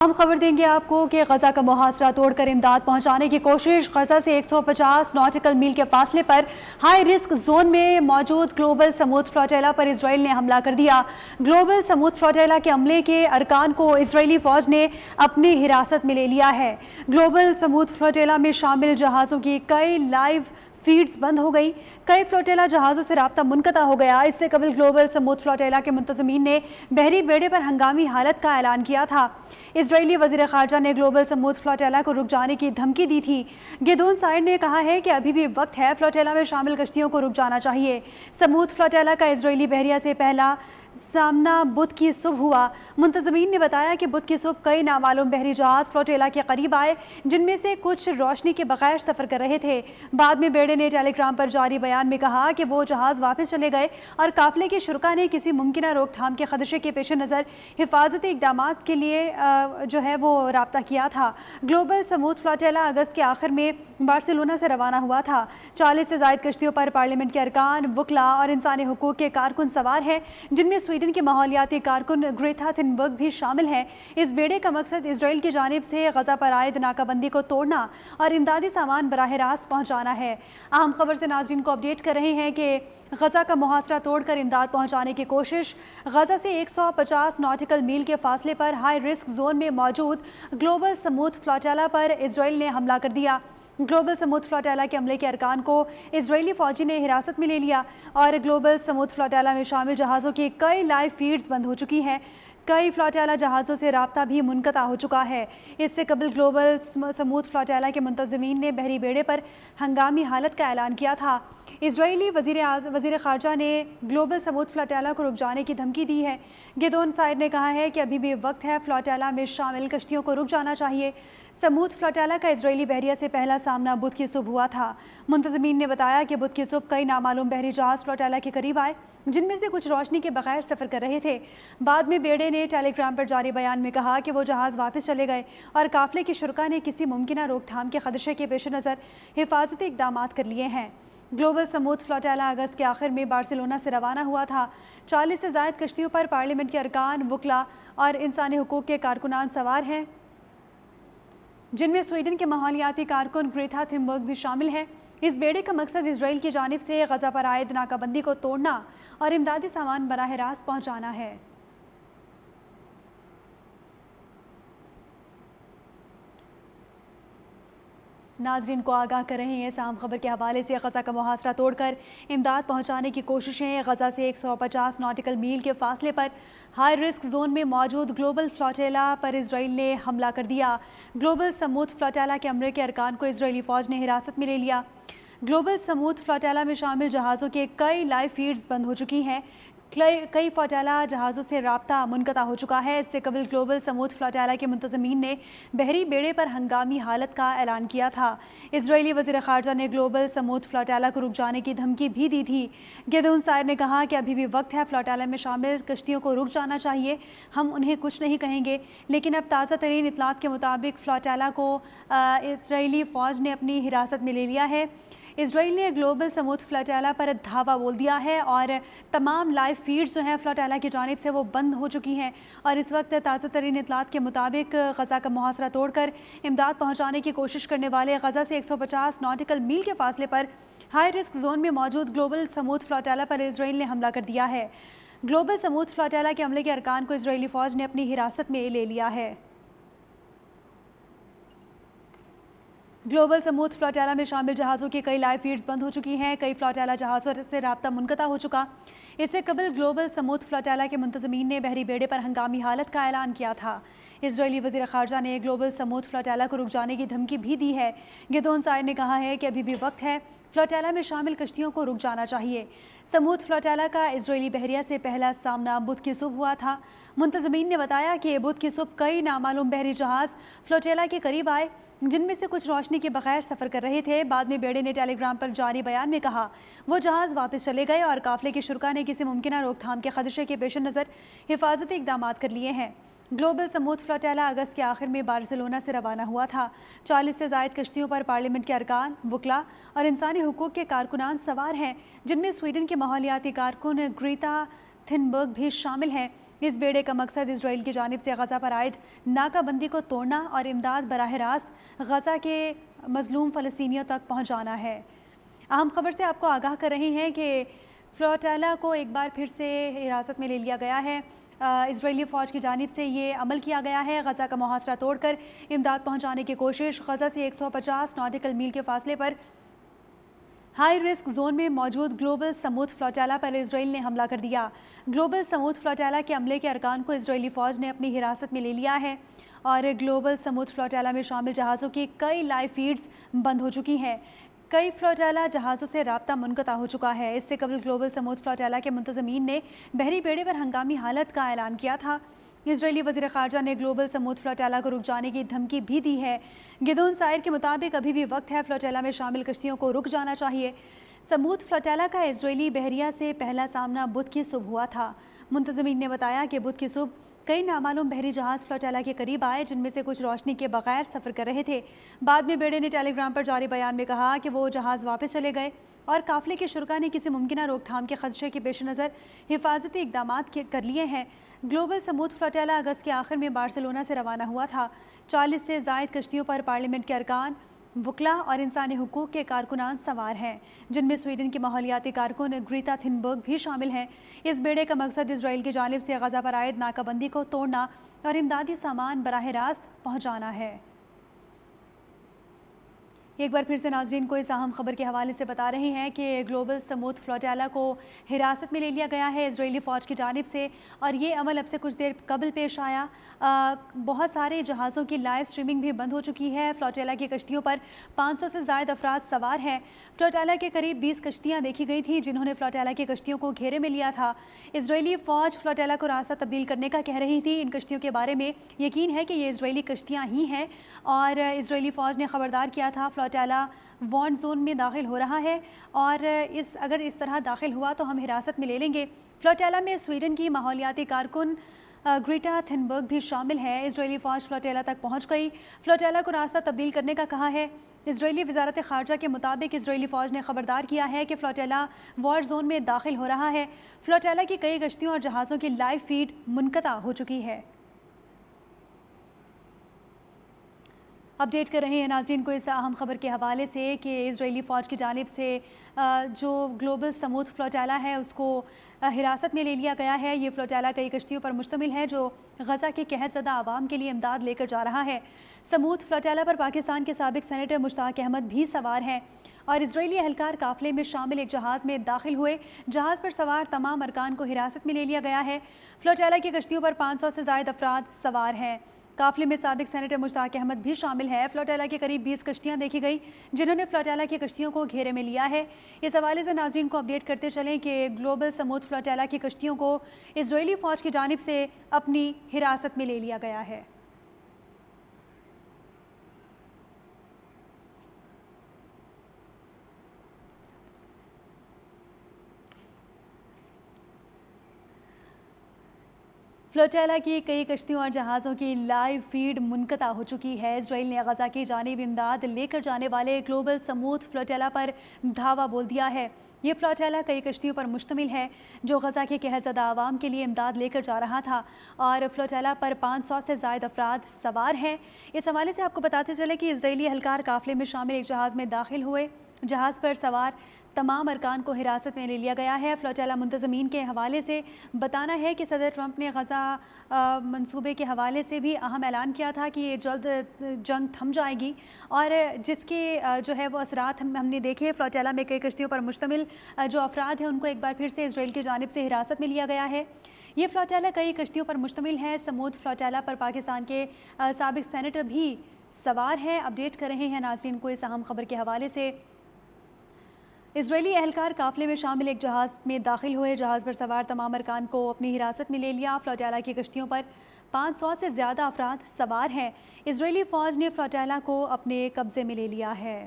हम खबर देंगे आपको कि गजा का मुहासरा तोड़कर इमदाद पहुंचाने की कोशिश। गजा से 150 नॉटिकल मील के फासले पर हाई रिस्क जोन में मौजूद ग्लोबल समूद फ्लोटेला पर इसराइल ने हमला कर दिया। ग्लोबल समूद फ्लोटेला के अमले के अरकान को इसराइली फौज ने अपनी हिरासत में ले लिया है। ग्लोबल समूद फ्लोटेला में शामिल जहाज़ों की कई लाइव फीड्स बंद हो गई। कई फ्लोटेला जहाज़ों से राब्ता मुनक़ता हो गया। इससे कबल ग्लोबल समूद फ्लोटेला के मुंतज़मीन ने बहरी बेड़े पर हंगामी हालत का ऐलान किया था। इजरायली वज़ीर ख़ारजा ने ग्लोबल समूद फ्लोटेला को रुक जाने की धमकी दी थी। गिदोन साइड ने कहा है कि अभी भी वक्त है, फ्लोटेला में शामिल कश्तियों को रुक जाना चाहिए। समूद फ्लोटेला का इजरायली बहरिया से पहला सामना बुध की सुबह हुआ। मुंतज़मीन ने बताया कि बुध की सुबह कई नामालूम बहरी जहाज़ फ्लोटेला के करीब आए, जिनमें से कुछ रोशनी के बगैर सफ़र कर रहे थे। बाद में बेड़े ने टेलीग्राम पर जारी बयान में कहा कि वो जहाज़ वापस चले गए और काफ़िले के शुरका ने किसी मुमकिन रोकथाम के खदशे के पेश नज़र हिफाजती इक़दाम के लिए जो है वो राब्ता किया था। ग्लोबल समूद फ्लोटेला अगस्त के आखिर में बार्सिलोना से रवाना हुआ था। 40 से ज़ायद कश्तियों पर पार्लियामेंट के अरकान, वकला और इंसानी हुकूक के कारकुन सवार हैं, जिनमें स्वीडन के माहौलियाती कारकुन ग्रेटा थुनबर्ग भी शामिल हैं। इस बेड़े का मकसद इसराइल की जानिब से गजा पर आयद नाकाबंदी को तोड़ना और इमदादी सामान बराह रास्त पहुँचाना है। अहम खबर से नाज़रीन को अपडेट कर रहे हैं कि गजा का मुहासरा तोड़कर इमदाद पहुँचाने की कोशिश। गजा से 150 नॉटिकल मील के फासले पर हाई रिस्क जोन में मौजूद ग्लोबल समूद फ्लोटेला पर इसराइल ने हमला कर दिया। ग्लोबल समूद फ्लोटेला के अमले के अरकान को इजरायली फौजी ने हिरासत में ले लिया और ग्लोबल समूद फ्लोटेला में शामिल जहाज़ों की कई लाइव फीड्स बंद हो चुकी हैं। कई फ्लोटेला जहाज़ों से राब्ता भी मुनक़ता हो चुका है। इससे कबल ग्लोबल समूद फ्लोटेला के मुंतज़मीन ने बहरी बेड़े पर हंगामी हालत का ऐलान किया था। इजरायली वज़ीर ख़ारजा ने ग्लोबल समूद फ्लोटेला को रुक जाने की धमकी दी है। गिदोन साइड ने कहा है कि अभी भी वक्त है, फ्लोटेला में शामिल कश्तियों को रुक जाना चाहिए। समूद फ्लोटेला का इजरायली बहरिया से पहला सामना बुध की सुबह हुआ था। मुंतज़मीन ने बताया कि बुध की सुबह कई नामालूम बहरी जहाज़ फ्लोटेला के करीब आए, जिनमें से कुछ रोशनी के बगैर सफ़र कर रहे थे। बाद में बेड़े ने टेलीग्राम पर जारी बयान में कहा कि वो जहाज़ वापस चले गए और काफ़िले के शुरका ने किसी मुमकिन रोकथाम के खदशे के पेश नज़र हिफाजती इक़दाम कर लिए हैं। ग्लोबल समूद फ्लोटेला अगस्त के आखिर में बार्सिलोना से रवाना हुआ था। 40 से ज़ायद कश्तियों पर पार्लियामेंट के अरकान, वकला और इंसानी हुकूक के कारकुनान सवार हैं, जिनमें स्वीडन के माहौलियाती कारकुन ग्रेटा थुनबर्ग भी शामिल हैं। इस बेड़े का मकसद इसराइल की जानिब से गजा पर आयद नाकाबंदी को तोड़ना और इमदादी सामान बराह रास्त पहुँचाना है। नाजरीन को आगाह कर रहे हैं साम खबर के हवाले से। गजा का मुहासरा तोड़कर इमदाद पहुँचाने की कोशिशें। गजा से 150 नॉटिकल मील के फासले पर हाई रिस्क जोन में मौजूद ग्लोबल फ्लोटेला पर इसराइल ने हमला कर दिया। ग्लोबल समूद फ्लोटेला के अमरे के अरकान को इसराइली फ़ौज ने हिरासत में ले लिया। ग्लोबल समूद फ्लोटेला में शामिल जहाज़ों के कई लाइव फीड्स बंद हो चुकी हैं। कई फ्लोटेला जहाज़ों से राब्ता मुनक़ता हो चुका है। इससे कबल ग्लोबल समूद फ्लोटेला के मुंतज़मीन ने बहरी बेड़े पर हंगामी हालत का ऐलान किया था। इजरायली वज़ीर ख़ारजा ने ग्लोबल समूद फ्लोटेला को रुक जाने की धमकी भी दी थी। गिदोन साइड ने कहा कि अभी भी वक्त है, फ्लोटेला में शामिल कश्तियों को रुक जाना चाहिए। हम उन्हें कुछ नहीं कहेंगे, लेकिन अब ताज़ा तरीन इतलात के मुताबिक फ्लोटेला को इजरायली फ़ौज ने अपनी हिरासत में ले लिया है। इसराइल ने ग्लोबल समूद फ्लोटेला पर धावा बोल दिया है और तमाम लाइव फीड्स जो हैं फ्लोटेला की जानिब से वो बंद हो चुकी हैं। और इस वक्त ताज़ा तरीन इतलात के मुताबिक गजा का मुहासरा तोड़कर इमदाद पहुँचाने की कोशिश करने वाले गजा से 150 नॉटिकल मील के फासले पर हाई रिस्क जोन में मौजूद ग्लोबल समूद फ्लोटेला पर इसराइल ने हमला कर दिया है। ग्लोबल समूद फ्लोटेला के अमले के अरकान को इसराइली फ़ौज ने अपनी हिरासत में ले लिया है। ग्लोबल समूद फ्लोटेला में शामिल जहाज़ों की कई लाइव फीड्स बंद हो चुकी हैं। कई फ्लोटेला जहाज़ों से राब्ता मुनक़ता हो चुका। इससे कबल ग्लोबल समूद फ्लोटेला के मुंतज़मीन ने बहरी बेड़े पर हंगामी हालत का ऐलान किया था। इजरायली वज़ीर ख़ारजा ने ग्लोबल समूद फ्लोटेला को रुक जाने की धमकी भी दी है। गिदोन साइड ने कहा है कि अभी भी वक्त है, फ्लोटेला में शामिल कश्तियों को रुक जाना चाहिए। समूद फ्लोटेला का इजरायली बहरिया से पहला सामना बुध की सुबह हुआ था। मुंतज़मीन ने बताया कि बुध की सुबह कई नामालूम बहरी जहाज़ फ्लोटेला के करीब आए, जिनमें से कुछ रोशनी के बगैर सफ़र कर रहे थे। बाद में बेड़े ने टेलीग्राम पर जारी बयान में कहा वो जहाज़ वापस चले गए और काफ़िले के शुरका ने किसी मुमकिन रोकथाम के खदशे के पेश नज़र हिफाजती इक़दाम कर लिए हैं। ग्लोबल समूद फ्लोटेला अगस्त के आखिर में बार्सिलोना से रवाना हुआ था। 40 से ज़ायद कश्तियों पर पार्लियामेंट के अरकान, वकला और इंसानी हुकूक के कारकुनान सवार हैं, जिनमें स्वीडन के माहौलियाती कारकुन ग्रेटा थिनबर्ग भी शामिल हैं। इस बेड़े का मकसद इसराइल की जानिब से गज़ा पर आयद नाका बंदी को तोड़ना और इमदाद बराह रास्त गज़ा के मजलूम फ़लस्तीनियों तक पहुँचाना है। अहम खबर से आपको आगाह कर रहे हैं कि फ्लोटाला को एक बार फिर से हिरासत में ले लिया गया है। इजरायली फ़ौज की जानिब से ये अमल किया गया है। गज़ा का मुहासरा तोड़कर इमदाद पहुँचाने की कोशिश। गज़ा से 150 नॉटिकल मील के फासले पर हाई रिस्क जोन में मौजूद ग्लोबल समूद फ्लोटाला पर इसराइल ने हमला कर दिया। ग्लोबल समूद फ्लोटाला के अमले के अरकान को इसराइली फ़ौज ने अपनी हिरासत में ले लिया है और ग्लोबल समूद फ्लोटाला में शामिल जहाज़ों की कई लाइव फीड्स बंद हो चुकी हैं। कई फ्लोटाला जहाज़ों से राब्ता मुनक़ता हो चुका है। इससे कबल ग्लोबल समूद फ्लोटाला के मुंतज़मीन ने बहरी बेड़े पर हंगामी हालत का ऐलान किया था। इजरायली वज़ीर ख़ारजा ने ग्लोबल समूद फ्लोटाला को रुक जाने की धमकी भी दी है। गिदोन सायर के मुताबिक अभी भी वक्त है, फ्लोटाला में शामिल कश्तियों को रुक जाना चाहिए। समूद फ्लोटाला का इजरायली बहरिया से पहला सामना बुध की सुबह हुआ था। मुंतज़मीन ने बताया कि बुध की सुबह कई नामालूम बहरी जहाज़ फ्लोटाला के करीब आए, जिनमें से कुछ रोशनी के बगैर सफ़र कर रहे थे। बाद में बेड़े ने टेलीग्राम पर जारी बयान में कहा कि वो जहाज़ वापस चले गए और काफ़िले के शुरका ने किसी मुमकिन रोकथाम के खदशे के पेश नज़र हिफाजती इक़दाम कर लिए हैं। ग्लोबल समूद फ्लोटाला अगस्त के आखिर में बार्सिलोना से रवाना हुआ था। 40 से ज़ायद कश्तियों पर पार्लियामेंट के अरकान, वकला और इंसानी हुकूक के कारकुनान सवार हैं, जिनमें स्वीडन की माहौलियाती कारकुन ग्रीता थिनबर्ग भी शामिल हैं। इस बेड़े का मकसद इसराइल की जानिब से गज़ा पर आयद नाकाबंदी को तोड़ना और इमदादी सामान बराह रास्त पहुँचाना है। एक बार फिर से नाजरीन को इस अहम खबर के हवाले से बता रहे हैं कि ग्लोबल समूद फ्लोटाला को हिरासत में ले लिया गया है इजरायली फ़ौज की जानिब से, और ये अमल अब से कुछ देर कबल पेश आया। बहुत सारे जहाज़ों की लाइव स्ट्रीमिंग भी बंद हो चुकी है। फ्लोटाला की कश्तियों पर 500 से ज़ायद अफराद सवार हैं। फ्लोटाला के करीब 20 कश्तियाँ देखी गई थी, जिन्होंने फ्लोटाला की कश्तियों को घेरे में लिया था। इजरायली फ़ौज फ्लोटाला को रास्ता तब्दील करने का कह रही थी। इन कश्तियों के बारे में यकीन है कि ये इजरायली कश्तियाँ ही हैं और इजरायली फ़ौज ने ख़बरदार किया था फ्लोटाला वॉन जोन में दाखिल हो रहा है और अगर इस तरह दाखिल हुआ तो हम हिरासत में ले लेंगे। फ्लोटाला में स्वीडन की माहौलियाती कारकुन ग्रीटा थिनबर्ग भी शामिल है। इजरायली फ़ौज फ्लोटाला तक पहुंच गई। फ्लोटाला को रास्ता तब्दील करने का कहा है। इजरायली वजारत ख़ारजा के मुताबिक इजरायली फ़ौज ने ख़बरदार किया है कि फ्लोटाला वॉर जोन में दाखिल हो रहा है। फ्लोटाला की कई कश्तियों और जहाज़ों की लाइव फीड मुनक़ता हो चुकी है। अपडेट कर रहे हैं नाज़रीन को इस अहम खबर के हवाले से कि इजरायली फ़ौज की जानिब से जो ग्लोबल समूद फ्लोटाला है उसको हिरासत में ले लिया गया है। ये फ्लोटाला कई कश्तियों पर मुश्तमिल है जो गज़ा के कहत ज़दा आवाम के लिए इमदाद लेकर जा रहा है। समूद फ्लोटाला पर पाकिस्तान के साबिक सेनेटर मुश्ताक अहमद भी सवार हैं और इजरायली एहलकार काफ़िले में शामिल एक जहाज़ में दाखिल हुए। जहाज़ पर सवार तमाम अरकान को हिरासत में ले लिया गया है। फ्लोटाला की कश्तियों पर 500 से ज़ायद अफराद सवार हैं। काफ़िले में साबिक सेनेटर मुश्ताक अहमद भी शामिल है। फ्लोटाला के करीब 20 कश्तियाँ देखी गई, जिन्होंने फ्लोटाला की कश्तियों को घेरे में लिया है। इस हवाले से नाज़रीन को अपडेट करते चलें कि ग्लोबल समूद फ्लोटाला की कश्तियों को इजरायली फ़ौज की जानिब से अपनी हिरासत में ले लिया गया है। फ्लोटाला की कई कश्तियों और जहाज़ों की लाइव फीड मुनक़ता हो चुकी है। इजराइल ने गज़ा की जानिब इमदाद लेकर जाने वाले ग्लोबल समूद फ्लोटाला पर धावा बोल दिया है। ये फ्लोटाला कई कश्तियों पर मुश्तमिल है जो गज़ा के कहत ज़दा आवाम के लिए इमदाद लेकर जा रहा था और फ्लोटाला पर 500 से ज़ायद अफराद सवार हैं। इस हवाले से आपको बताते चले कि इजरायली एहलकार काफ़िले में शामिल एक जहाज़ में दाखिल हुए। जहाज़ पर सवार तमाम अरकान को हिरासत में ले लिया गया है। फ्लोटाला मुंतज़मीन के हवाले से बताना है कि सदर ट्रंप ने गज़ा मंसूबे के हवाले से भी अहम ऐलान किया था कि ये जल्द जंग थम जाएगी और जिसके जो है वो असरात हमने देखे। फ्लोटाला में कई कश्तियों पर मुश्तमिल जो अफराद हैं उनको एक बार फिर से इजराइल की जानिब से हिरासत में लिया गया है। ये फ्लोटाला कई कश्तियों पर मुश्तमिल है। समूद फ्लोटाला पर पाकिस्तान के साबिक सेनेटर भी सवार हैं। अपडेट कर रहे हैं नाज़रीन को इस अहम खबर के हवाले से। इजरायली एहलकार काफ़िले में शामिल एक जहाज़ में दाखिल हुए। जहाज़ पर सवार तमाम अरकान को अपनी हिरासत में ले लिया। फ्लोटाला की कश्तियों पर 500 से ज़्यादा अफराद सवार हैं। इजरायली फ़ौज ने फ्लोटाला को अपने कब्ज़े में ले लिया है।